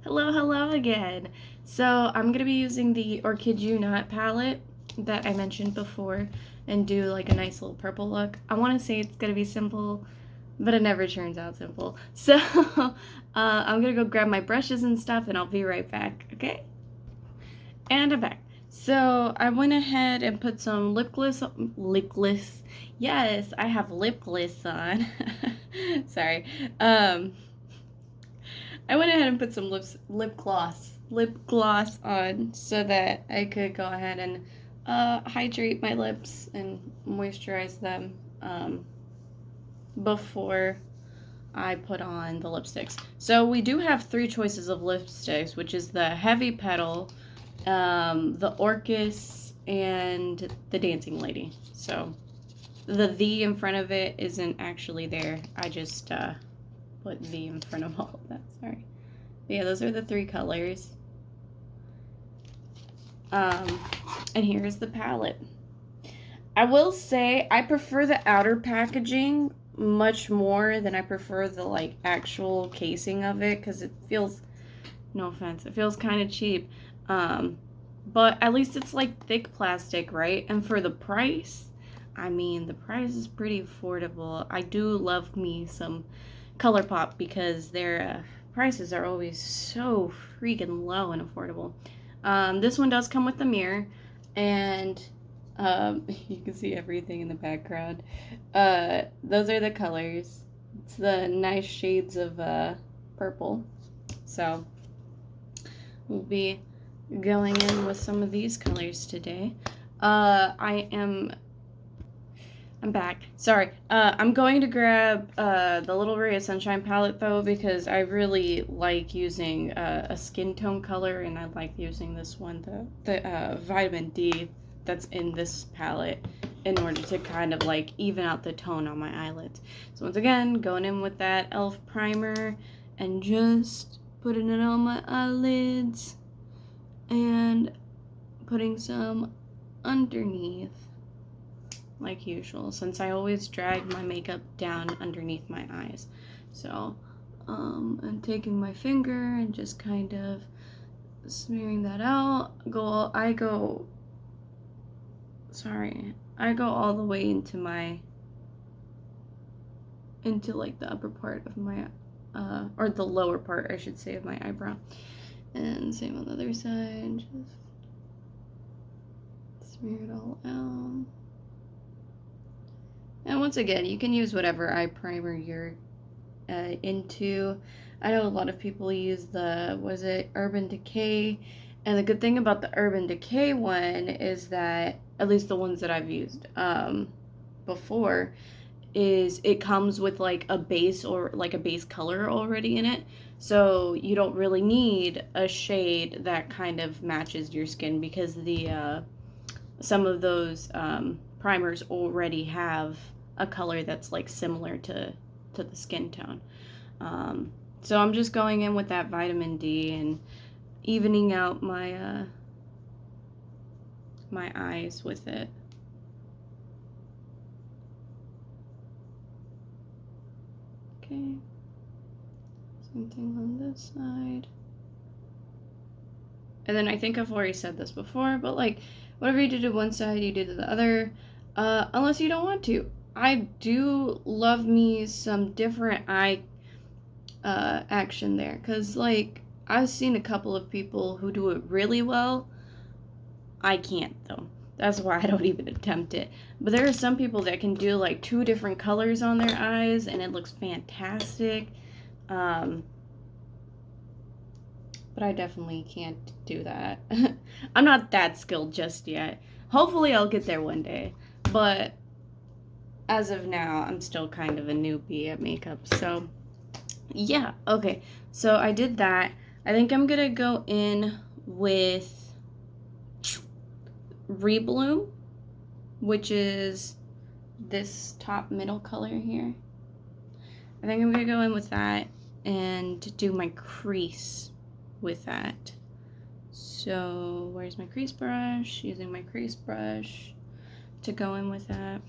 Hello again. So I'm gonna be using the Orchid palette that I mentioned before and do like a nice little purple look. I want to say it's gonna be simple, but it never turns out simple. So I'm gonna go grab my brushes and stuff and I'll be right back, okay? And I'm back. So I went ahead and put some lip gloss. Yes, I have lip gloss on. Sorry. I went ahead and put some lip gloss on so that I could go ahead and hydrate my lips and moisturize them before I put on the lipsticks. So we do have three choices of lipsticks, which is the Heavy Petal, the Orchis, and the Dancing Lady. So the in front of it isn't actually there. I just put the in front of all of that. Sorry. But yeah, those are the three colors. And here's the palette. I will say I prefer the outer packaging much more than I prefer the like actual casing of it because it feels, no offense, it feels kind of cheap. But at least it's like thick plastic, right? And for the price, I mean, the price is pretty affordable. I do love me some ColourPop because their prices are always so freaking low and affordable. This one does come with the mirror, and you can see everything in the background. Those are the colors. It's the nice shades of purple. So we'll be going in with some of these colors today. I'm back. Sorry. I'm going to grab the Little Ray of Sunshine palette though because I really like using a skin tone color, and I like using this one, the vitamin D that's in this palette, in order to kind of like even out the tone on my eyelids. So once again, going in with that e.l.f. primer and just putting it on my eyelids and putting some underneath like usual, since I always drag my makeup down underneath my eyes. So I'm taking my finger and just kind of smearing that out. I go all the way into like the upper part of my or the lower part, I should say, of my eyebrow. And same on the other side, just smear it all out. And once again, you can use whatever eye primer you're into. I know a lot of people use the, Urban Decay. And the good thing about the Urban Decay one is that, at least the ones that I've used before, is it comes with like a base or like a base color already in it. So you don't really need a shade that kind of matches your skin, because some of those primers already have a color that's like similar to the skin tone. So I'm just going in with that vitamin D and evening out my my eyes with it. Okay, same thing on this side. And then I think I've already said this before, but like whatever you do to one side, you do to the other, unless you don't want to. I do love me some different eye action there, because like I've seen a couple of people who do it really well. I can't though. That's why I don't even attempt it. But there are some people that can do like two different colors on their eyes and it looks fantastic. But I definitely can't do that. I'm not that skilled just yet. Hopefully I'll get there one day. But as of now, I'm still kind of a newbie at makeup. So yeah, okay. So I did that. I think I'm gonna go in with Rebloom, which is this top middle color here. I think I'm gonna go in with that and do my crease with that. So where's my crease brush? Using my crease brush to go in with that.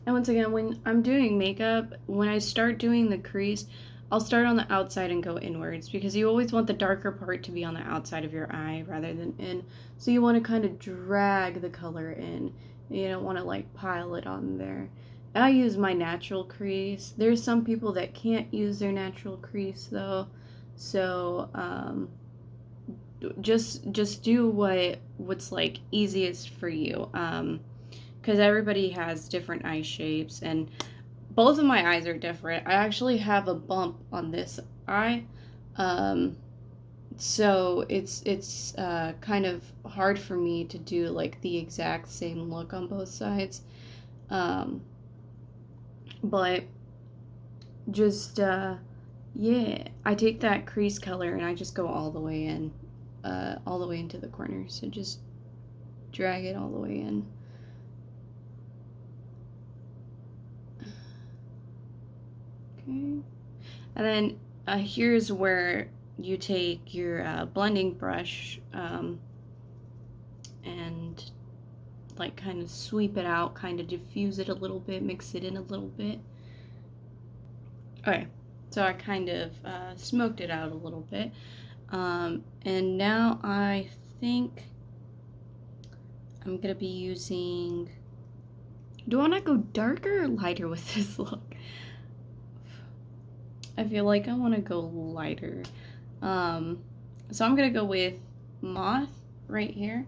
And once again, when I'm doing makeup, when I start doing the crease, I'll start on the outside and go inwards because you always want the darker part to be on the outside of your eye rather than in. So you want to kind of drag the color in. You don't want to like pile it on there. I use my natural crease. There's some people that can't use their natural crease though. So just do what's like easiest for you. Because everybody has different eye shapes, and both of my eyes are different. I actually have a bump on this eye, so it's kind of hard for me to do like the exact same look on both sides. But just yeah, I take that crease color and I just go all the way in, all the way into the corner. So just drag it all the way in. Okay, and then here's where you take your blending brush and like kind of sweep it out, kind of diffuse it a little bit, mix it in a little bit. Okay, so I kind of smoked it out a little bit, and now I think I'm gonna be using, do I want to go darker or lighter with this look? I feel like I want to go lighter. So I'm going to go with Moth right here.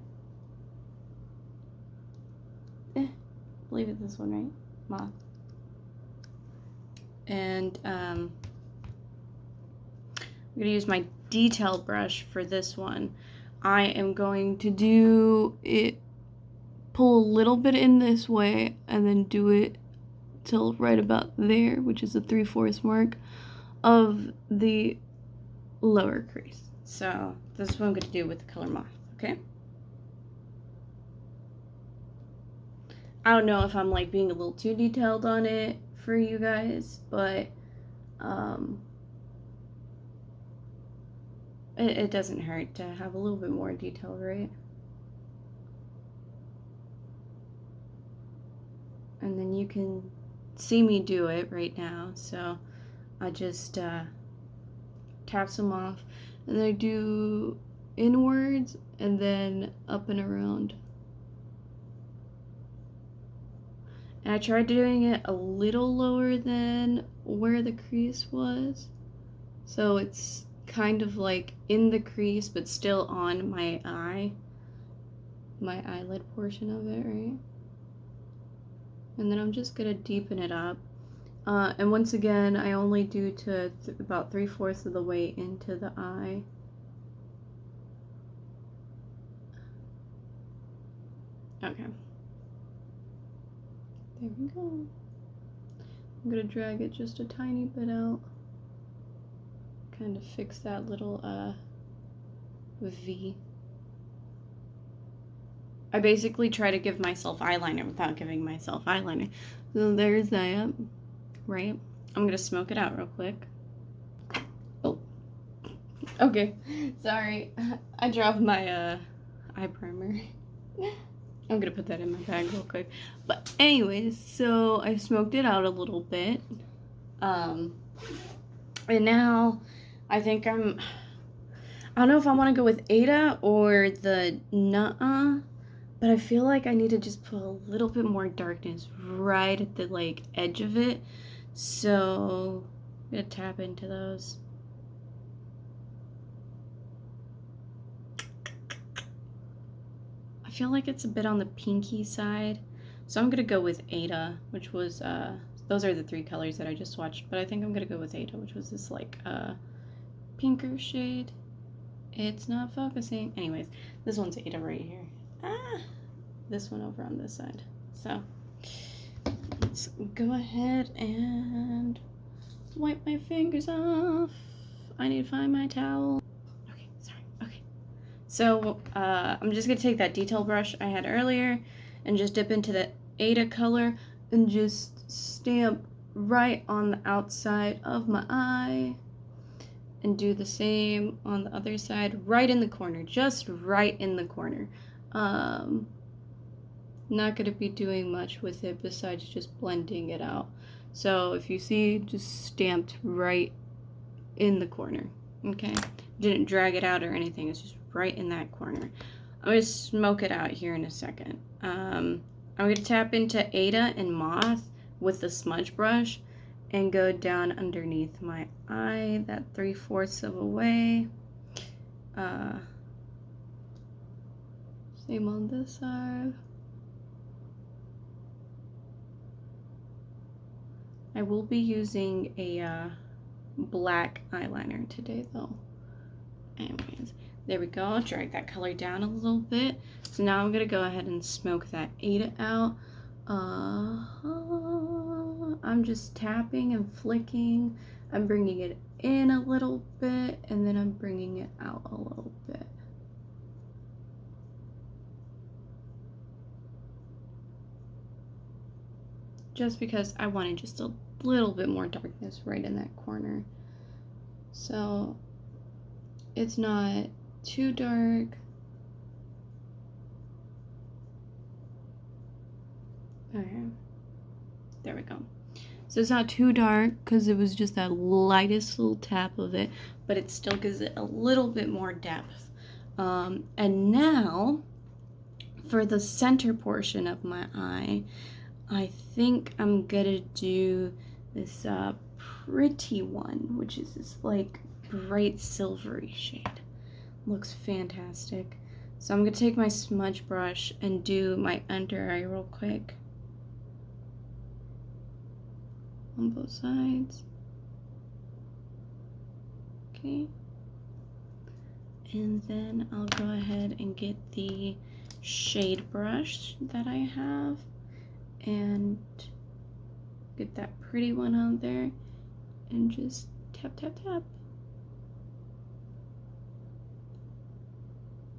I believe it's this one, right? Moth. And I'm going to use my detail brush for this one. I am going to do it, pull a little bit in this way, and then do it till right about there, which is the 3/4 mark of the lower crease. So this is what I'm going to do with the color Moth, okay? I don't know if I'm like being a little too detailed on it for you guys, but it doesn't hurt to have a little bit more detail, right? And then you can see me do it right now, so I just tap some off, and I do inwards and then up and around. And I tried doing it a little lower than where the crease was, so it's kind of like in the crease but still on my eye, my eyelid portion of it, right? And then I'm just gonna deepen it up. And once again, I only do to about 3/4 of the way into the eye. Okay. There we go. I'm gonna drag it just a tiny bit out. Kind of fix that little V. I basically try to give myself eyeliner without giving myself eyeliner. So there's that. Right? I'm gonna smoke it out real quick. Oh. Okay. Sorry. I dropped my eye primer. I'm gonna put that in my bag real quick. But anyways, so I smoked it out a little bit. And now I think I don't know if I want to go with Ada or the Nuh-uh, but I feel like I need to just put a little bit more darkness right at the like edge of it. So I'm gonna tap into those. I feel like it's a bit on the pinky side, so I'm gonna go with Ada, which was those are the 3 colors that I just swatched, but I think I'm gonna go with Ada, which was this like pinker shade. It's not focusing. Anyways, this one's Ada right here. This one over on this side. So let's go ahead and wipe my fingers off. I need to find my towel. Okay, sorry. Okay. So I'm just going to take that detail brush I had earlier and just dip into the Ada color and just stamp right on the outside of my eye. And do the same on the other side, right in the corner, just right in the corner. Not going to be doing much with it besides just blending it out. So if you see, just stamped right in the corner, okay? Didn't drag it out or anything, it's just right in that corner. I'm going to smoke it out here in a second. I'm going to tap into Ada and Moth with the smudge brush and go down underneath my eye, that 3/4 of a way. Same on this side. I will be using a black eyeliner today though. Anyways, there we go. Drag that color down a little bit. So now I'm gonna go ahead and smoke that Ada out. I'm just tapping and flicking. I'm bringing it in a little bit and then I'm bringing it out a little bit. Just because I wanted just a little bit more darkness right in that corner. So it's not too dark. Okay, there we go. So it's not too dark because it was just that lightest little tap of it, but it still gives it a little bit more depth. And now for the center portion of my eye, I think I'm gonna do this pretty one, which is this like bright silvery shade. Looks fantastic. So I'm gonna take my smudge brush and do my under eye real quick on both sides. Okay. And then I'll go ahead and get the shade brush that I have and get that pretty one on there and just tap, tap, tap.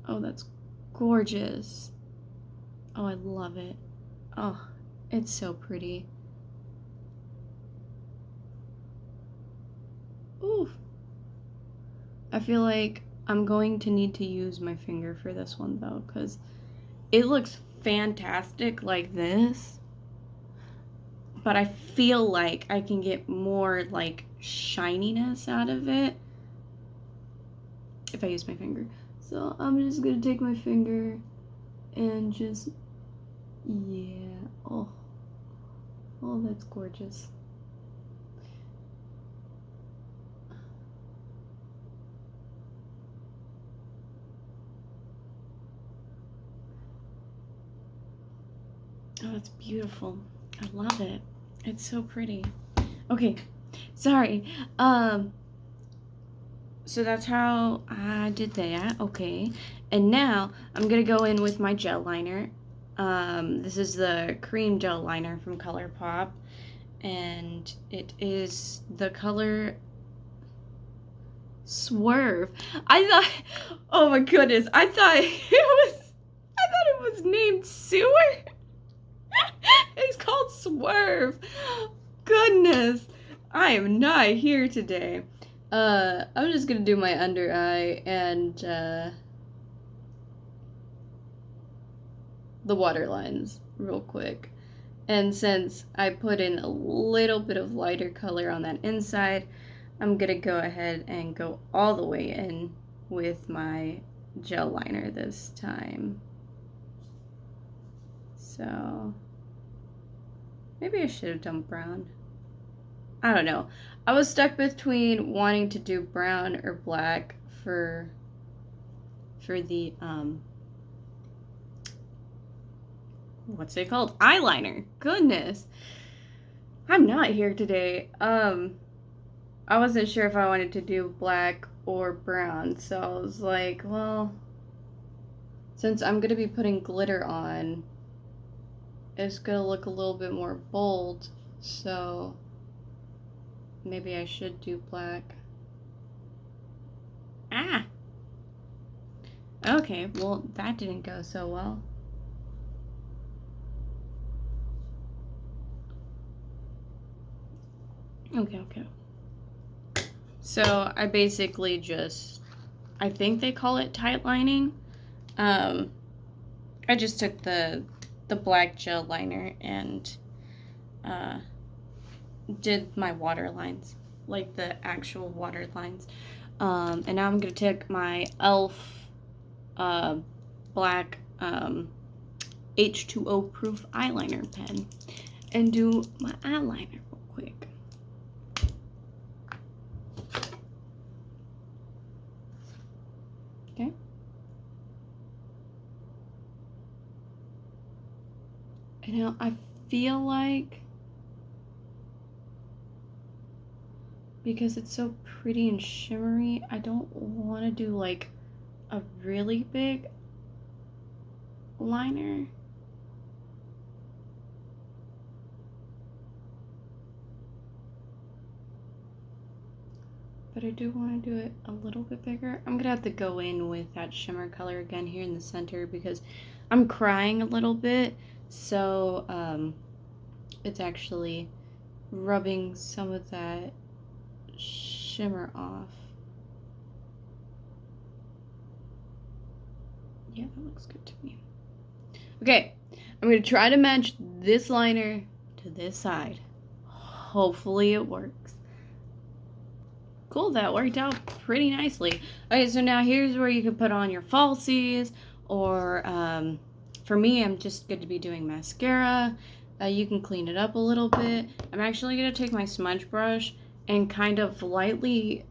Oh, that's gorgeous. Oh, I love it. Oh, it's so pretty. Ooh. I feel like I'm going to need to use my finger for this one though, because it looks fantastic like this, but I feel like I can get more like shininess out of it if I use my finger. So I'm just gonna take my finger and just, yeah, oh, that's gorgeous. Oh, it's beautiful. I love it. It's so pretty. Okay, sorry. So that's how I did that. Okay, and now I'm gonna go in with my gel liner. This is the cream gel liner from ColourPop, and it is the color Swerve. I thought, oh my goodness, I thought it was named Sewer. It's called Swerve. Goodness, I am not here today. I'm just gonna do my under eye and the waterlines real quick. And since I put in a little bit of lighter color on that inside, I'm gonna go ahead and go all the way in with my gel liner this time. So maybe I should have done brown. I don't know. I was stuck between wanting to do brown or black for the what's it called? Eyeliner. Goodness. I'm not here today. I wasn't sure if I wanted to do black or brown, so I was like, well, since I'm gonna be putting glitter on, it's gonna look a little bit more bold, so maybe I should do black. Ah! Okay, well, that didn't go so well. Okay. So I basically just, I think they call it tight lining. I just took the the black gel liner and did my water lines, like the actual water lines. And now I'm going to take my e.l.f. Black H2O proof eyeliner pen and do my eyeliner real quick. Okay. And now I feel like, because it's so pretty and shimmery, I don't want to do like a really big liner. But I do want to do it a little bit bigger. I'm gonna have to go in with that shimmer color again here in the center because I'm crying a little bit, so it's actually rubbing some of that shimmer off. Yeah, that looks good to me. Okay, I'm gonna try to match this liner to this side. Hopefully it works. Cool, that worked out pretty nicely. Okay, so now here's where you can put on your falsies, or for me, I'm just going to be doing mascara. You can clean it up a little bit. I'm actually going to take my smudge brush and kind of lightly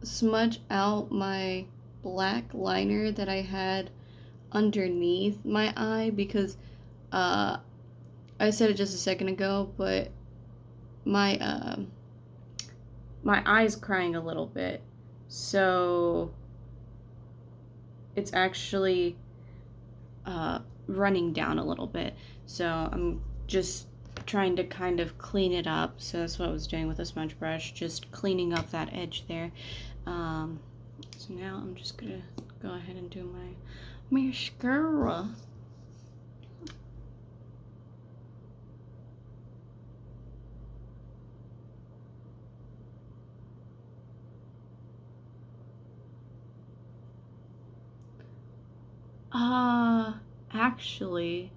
smudge out my black liner that I had underneath my eye, because I said it just a second ago, but my eye's crying a little bit, so it's actually running down a little bit. So I'm just trying to kind of clean it up. So that's what I was doing with a smudge brush, just cleaning up that edge there. So now I'm just gonna go ahead and do my mascara. Actually,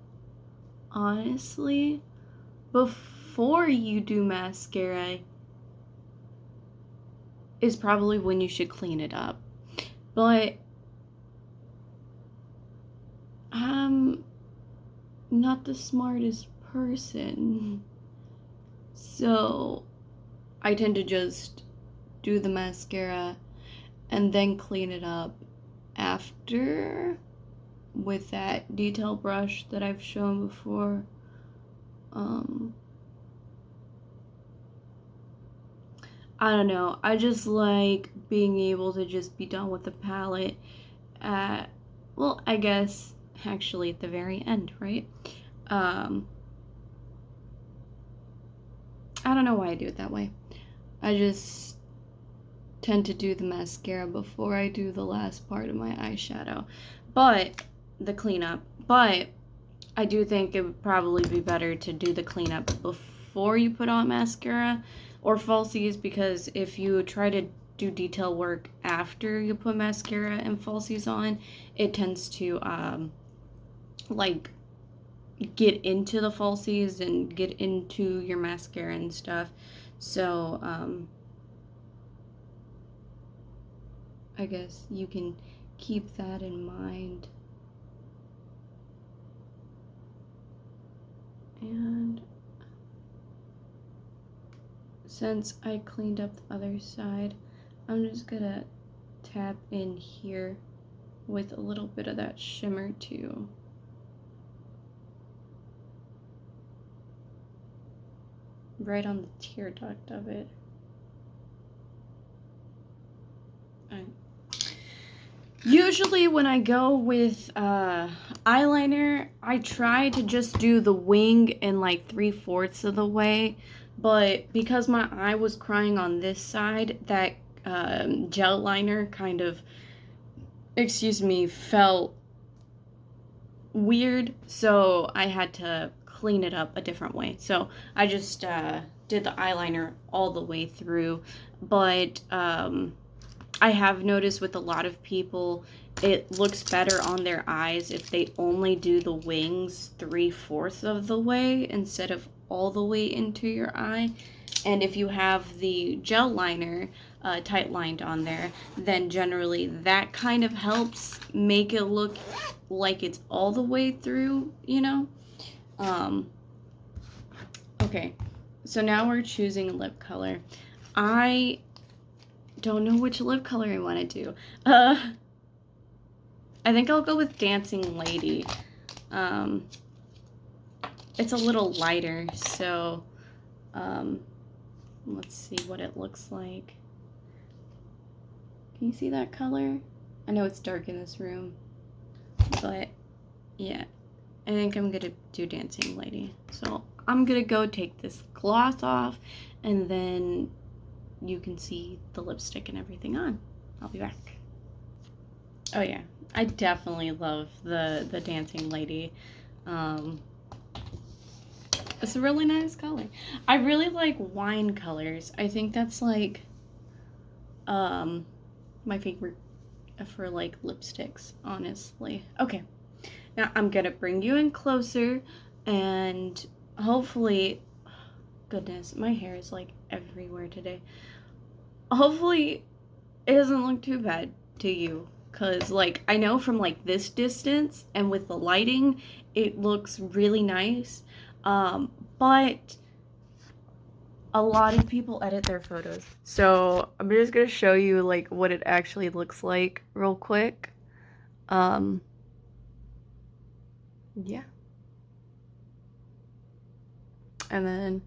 honestly, before you do mascara is probably when you should clean it up. But I'm not the smartest person, so I tend to just do the mascara and then clean it up after with that detail brush that I've shown before. I don't know, I just like being able to just be done with the palette at, well, I guess actually at the very end, right? I don't know why I do it that way. I just tend to do the mascara before I do the last part of my eyeshadow, but the cleanup. But I do think it would probably be better to do the cleanup before you put on mascara or falsies, because if you try to do detail work after you put mascara and falsies on, it tends to like get into the falsies and get into your mascara and stuff. So I guess you can keep that in mind. And since I cleaned up the other side, I'm just gonna tap in here with a little bit of that shimmer too. Right on the tear duct of it. Usually when I go with eyeliner, I try to just do the wing in like 3/4 of the way, but because my eye was crying on this side, that gel liner kind of, excuse me, felt weird, so I had to clean it up a different way. So I just did the eyeliner all the way through, but I have noticed with a lot of people, it looks better on their eyes if they only do the wings 3/4 of the way instead of all the way into your eye. And if you have the gel liner tight lined on there, then generally that kind of helps make it look like it's all the way through, you know? Okay, so now we're choosing lip color. I don't know which lip color I want to do. I think I'll go with Dancing Lady. It's a little lighter, so let's see what it looks like. Can you see that color? I know it's dark in this room, but yeah, I think I'm gonna do Dancing Lady. So I'm gonna go take this gloss off, and then you can see the lipstick and everything on. I'll be back. Oh yeah, I definitely love the Dancing Lady. It's a really nice color. I really like wine colors. I think that's like my favorite for like lipsticks, honestly. Okay, now I'm gonna bring you in closer, and hopefully, goodness, my hair is like everywhere today. Hopefully it doesn't look too bad to you, because like I know from like this distance and with the lighting it looks really nice, but a lot of people edit their photos, so I'm just gonna show you like what it actually looks like real quick. Yeah, and then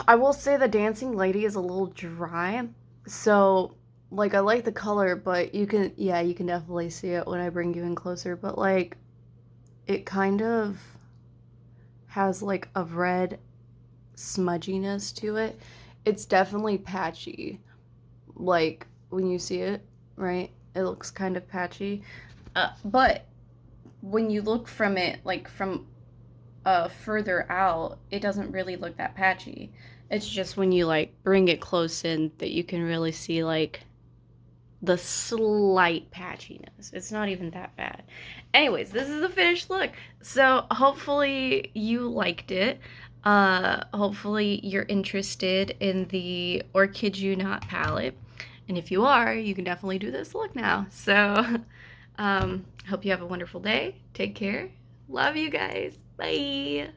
I will say the Dancing Lady is a little dry, so like I like the color, but you can, yeah, you can definitely see it when I bring you in closer, but like it kind of has like a red smudginess to it. It's definitely patchy, like when you see it, right? It looks kind of patchy, but when you look from it, like from further out, it doesn't really look that patchy. It's just when you like bring it close in that you can really see like the slight patchiness. It's not even that bad. Anyways, this is the finished look. So hopefully you liked it. Hopefully you're interested in the Orchid You Not palette. And if you are, you can definitely do this look now. So hope you have a wonderful day. Take care. Love you guys. Bye.